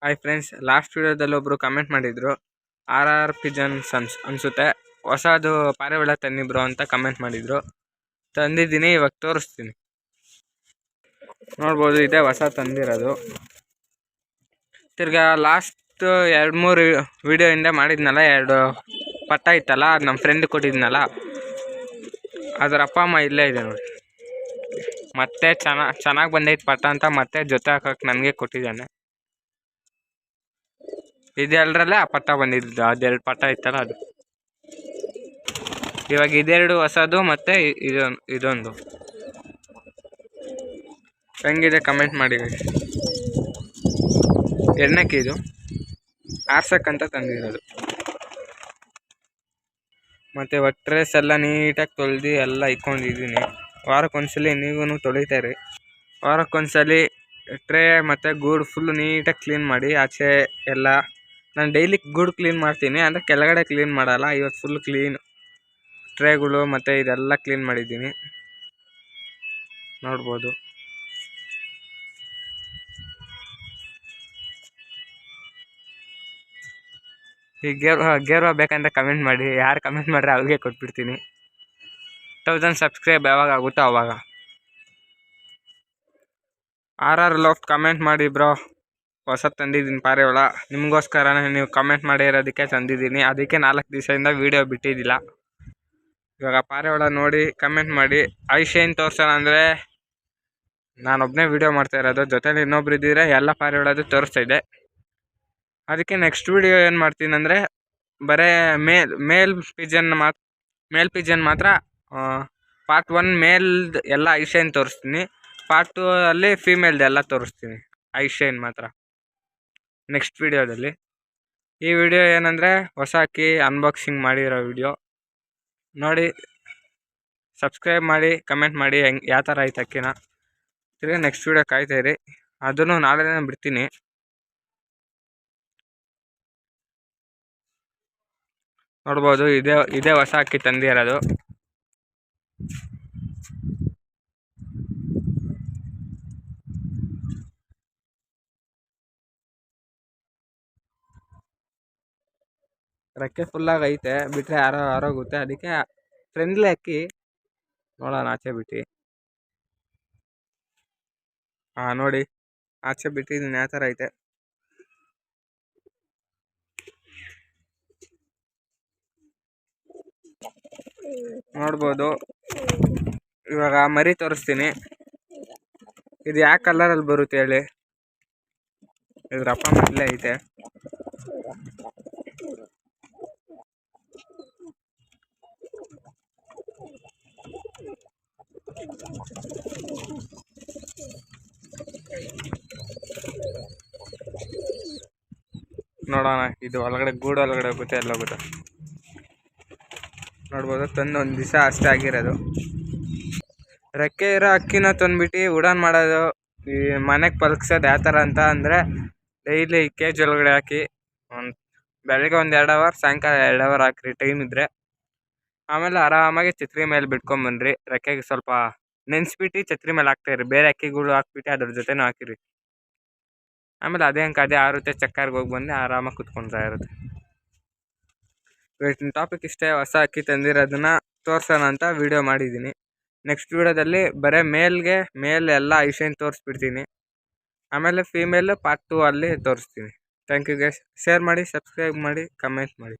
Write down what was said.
Hi friends, last ವಿಡಿಯೋದಲ್ಲಿ ಒಬ್ಬರು comment ಮಾಡಿದ್ರು RR ಪಿಜನ್ಸ್ ಅನಿಸುತ್ತೆ ಹೊಸದು ಪಾರಿವಾಳ ತನ್ನಿ ಬ್ರೋ ಅಂತ ಕಮೆಂಟ್ ಮಾಡಿದ್ರು. ತಂದಿದ್ದೀನಿ, ಇವಾಗ ತೋರಿಸ್ತೀನಿ. ನೋಡ್ಬೋದು, ಇದೇ ಹೊಸ ತಂದಿರೋದು. ತಿರ್ಗಾ ಲಾಸ್ಟ್ 2-3 ವಿಡಿಯೋ ಹಿಂದೆ ಮಾಡಿದ್ನಲ್ಲ, 2 ಪಟ್ಟ ಇತ್ತಲ್ಲ, ಅದು ನಮ್ಮ ಫ್ರೆಂಡ್ ಕೊಟ್ಟಿದ್ನಲ್ಲ, ಅದರ ಅಪ್ಪ ಅಮ್ಮ ಇಲ್ಲೇ ಇದೆ ನೋಡಿ. ಮತ್ತೆ ಚೆನ್ನಾಗಿ ಬಂದೈತೆ ಪಟ್ಟ ಅಂತ ಮತ್ತೆ ಜೊತೆ ಹಾಕಕ್ಕೆ ನನಗೆ ಕೊಟ್ಟಿದ್ದಾನೆ. ಇದೆರಡರಲ್ಲೇ ಆ ಪಟ್ಟ ಬಂದಿದ್ದು, ಅದೆರಡು ಪಟ್ಟ ಇತ್ತಲ್ಲ ಅದು. ಇವಾಗ ಇದೆರಡು ಹೊಸದು ಮತ್ತು ಇದೊಂದು ಹೆಂಗಿದೆ ಕಮೆಂಟ್ ಮಾಡಿ. ಎಣ್ಣೆಕ್ಕೆ ಇದು ಆರ್ಸಕ್ಕಂತ ತಂದಿರೋದು. ಮತ್ತು ಒಟ್ರೇಸ್ ಎಲ್ಲ ನೀಟಾಗಿ ತೊಳೆದು ಎಲ್ಲ ಇಕ್ಕೊಂಡಿದ್ದೀನಿ. ವಾರಕ್ಕೊಂದ್ಸಲಿ ನೀವು ತೊಳಿತಾರೆ. ವಾರಕ್ಕೊಂದ್ಸಲಿ ಟ್ರೇ ಮತ್ತು ಗೂಡು ಫುಲ್ಲು ನೀಟಾಗಿ ಕ್ಲೀನ್ ಮಾಡಿ. ಆಚೆ ಎಲ್ಲ ನಾನು ಡೈಲಿ ಗೂಡು ಕ್ಲೀನ್ ಮಾಡ್ತೀನಿ, ಅಂದರೆ ಕೆಳಗಡೆ ಕ್ಲೀನ್ ಮಾಡಲ್ಲ. ಇವತ್ತು ಫುಲ್ ಕ್ಲೀನ್ ಟ್ರೇಗಳು ಮತ್ತು ಇದೆಲ್ಲ ಕ್ಲೀನ್ ಮಾಡಿದ್ದೀನಿ, ನೋಡ್ಬೋದು. ಈ ಗೇರ್ವಾ ಬೇಕಂತ ಕಮೆಂಟ್ ಮಾಡಿ. ಯಾರು ಕಮೆಂಟ್ ಮಾಡ್ರೆ ಅವ್ರಿಗೆ ಕೊಟ್ಬಿಡ್ತೀನಿ. 1000 ಸಬ್ಸ್ಕ್ರೈಬ್ ಯಾವಾಗ ಆಗುತ್ತೋ ಆವಾಗ. RR ಲೋಫ್ಟ್ ಕಮೆಂಟ್ ಮಾಡಿ ಬ್ರೋ, ಹೊಸ ತಂದಿದ್ದೀನಿ ಪಾರಿವಾಳ. ನಿಮಗೋಸ್ಕರನೇ ನೀವು ಕಮೆಂಟ್ ಮಾಡಿರೋದಕ್ಕೆ ತಂದಿದ್ದೀನಿ. ಅದಕ್ಕೆ 4 ದಿವಸದಿಂದ ವೀಡಿಯೋ ಬಿಟ್ಟಿದ್ದಿಲ್ಲ. ಇವಾಗ ಪಾರಿವಾಳ ನೋಡಿ ಕಮೆಂಟ್ ಮಾಡಿ. ಐಶೈನ್ ತೋರ್ಸೋಣ ಅಂದರೆ ನಾನೊಬ್ಬನೇ ವೀಡಿಯೋ ಮಾಡ್ತಾ ಇರೋದು, ಜೊತೆಲಿ ಇನ್ನೊಬ್ರು ಇದ್ದಿದ್ರೆ ಎಲ್ಲ ಪಾರಿವಾಳದು ತೋರಿಸ್ತಾ ಇದ್ದೆ. ಅದಕ್ಕೆ ನೆಕ್ಸ್ಟ್ ವೀಡಿಯೋ ಏನು ಮಾಡ್ತೀನಿ ಅಂದರೆ, ಬರೀ ಮೇಲ್ ಪಿಜನ್ ಮಾತ್ರ ಪಾರ್ಟ್ 1 ಮೇಲ್ದು ಎಲ್ಲ ಐಶೈನ್ ತೋರಿಸ್ತೀನಿ. ಪಾರ್ಟ್ 2 ಅಲ್ಲಿ ಫೀಮೇಲ್ದು ಎಲ್ಲ ತೋರಿಸ್ತೀನಿ, ಐಶೈನ್ ಮಾತ್ರ ನೆಕ್ಸ್ಟ್ ವೀಡಿಯೋದಲ್ಲಿ. ಈ ವಿಡಿಯೋ ಏನಂದರೆ ಹೊಸ ಅಕ್ಕಿ ಅನ್ಬಾಕ್ಸಿಂಗ್ ಮಾಡಿರೋ ವಿಡಿಯೋ ನೋಡಿ. ಸಬ್ಸ್ಕ್ರೈಬ್ ಮಾಡಿ, ಕಮೆಂಟ್ ಮಾಡಿ ಯಾವ ಥರ ಆಯ್ತು ಅಕ್ಕಿನ. ತಿರ್ಗಿ ನೆಕ್ಸ್ಟ್ ವೀಡಿಯೋ ಕಾಯ್ತಾಯಿರಿ, ಅದನ್ನು ನಾಳೆನೇ ಬಿಡ್ತೀನಿ. ನೋಡ್ಬೋದು, ಇದೇ ಹೊಸ ಅಕ್ಕಿ ತಂದಿರೋದು. ರೆಕ್ಕೆ ಫುಲ್ಲಾಗಿ ಐತೆ, ಬಿಟ್ಟರೆ ಆರೋಗುತ್ತೆ. ಅದಕ್ಕೆ ಫ್ರೆಂಡ್ಲಿ ಅಕ್ಕಿ ನೋಡೋಣ ಆಚೆ ಬಿಟ್ಟು. ನೋಡಿ ಆಚೆ ಬಿಟ್ಟಿದ್ದೀನಿ ಯಾವ ಥರ ಐತೆ. ನೋಡ್ಬೋದು. ಇವಾಗ ಮರಿ ತೋರಿಸ್ತೀನಿ. ಇದು ಯಾವ ಕಲರಲ್ಲಿ ಬರುತ್ತೆ ಹೇಳಿ? ಇದ್ರ ಅಪ್ಪ ಮಕ್ಕಳೇ ಐತೆ. ನೋಡೋಣ, ಇದು ಒಳಗಡೆ ಗೂಡು ಒಳಗಡೆ ಹೋಗುತ್ತೆ, ಎಲ್ಲ ಹೋಗುತ್ತೆ. ನೋಡ್ಬೋದು, ತಂದು 1 ದಿವಸ ಅಷ್ಟೇ ಆಗಿರೋದು. ರೆಕ್ಕೆ ಇರೋ ಅಕ್ಕಿನ ತಂದುಬಿಟ್ಟು ಉಡಾನ್ ಮಾಡೋದು, ಈ ಮನೆಗೆ ಪಲ್ಕ್ಸೋದು ಯಾವ ಥರ ಅಂತ ಅಂದರೆ, ಡೈಲಿ ಕೇಜ್ ಒಳಗಡೆ ಹಾಕಿ ಬೆಳಗ್ಗೆ 1 2 ಅವರ್, ಸಾಯಂಕಾಲ 2 ಅವರ್ ಹಾಕ್ರಿ ಟೈಮ್ ಇದ್ದರೆ. ಆಮೇಲೆ ಆರಾಮಾಗಿ ಛತ್ರಿ ಮೇಲೆ ಬಿಟ್ಕೊಂಬನ್ರಿ. ರೆಕ್ಕೆಗೆ ಸ್ವಲ್ಪ ನೆನೆಸ್ಬಿಟ್ಟು ಛತ್ರಿ ಮೇಲೆ ಹಾಕ್ತಾಯಿರಿ. ಬೇರೆ ಅಕ್ಕಿಗಳು ಹಾಕ್ಬಿಟ್ಟು ಅದ್ರ ಜೊತೆನೂ ಹಾಕಿರಿ. ಆಮೇಲೆ ಅದೇ ಆರುತ್ತೆ. ಚಕ್ಕರ್ಗೆ ಹೋಗಿ ಬಂದು ಆರಾಮಾಗಿ ಕುತ್ಕೊಳ್ತಾ ಇರುತ್ತೆ. ಇವತ್ತಿನ ಟಾಪಿಕ್ ಇಷ್ಟೇ. ಹೊಸ ಅಕ್ಕಿ ತಂದಿರೋದನ್ನ ತೋರ್ಸೋಣ ಅಂತ ವೀಡಿಯೋ ಮಾಡಿದ್ದೀನಿ. ನೆಕ್ಸ್ಟ್ ವೀಡಿಯೋದಲ್ಲಿ ಬರೀ ಮೇಲ್ ಎಲ್ಲ ಐಶೈನ್ ತೋರಿಸ್ಬಿಡ್ತೀನಿ. ಆಮೇಲೆ ಫೀಮೇಲ್ ಪಾರ್ಟ್ 2 ಅಲ್ಲಿ ತೋರಿಸ್ತೀನಿ. Thank you guys. ಶೇರ್ ಮಾಡಿ, ಸಬ್ಸ್ಕ್ರೈಬ್ ಮಾಡಿ, ಕಮೆಂಟ್ ಮಾಡಿ.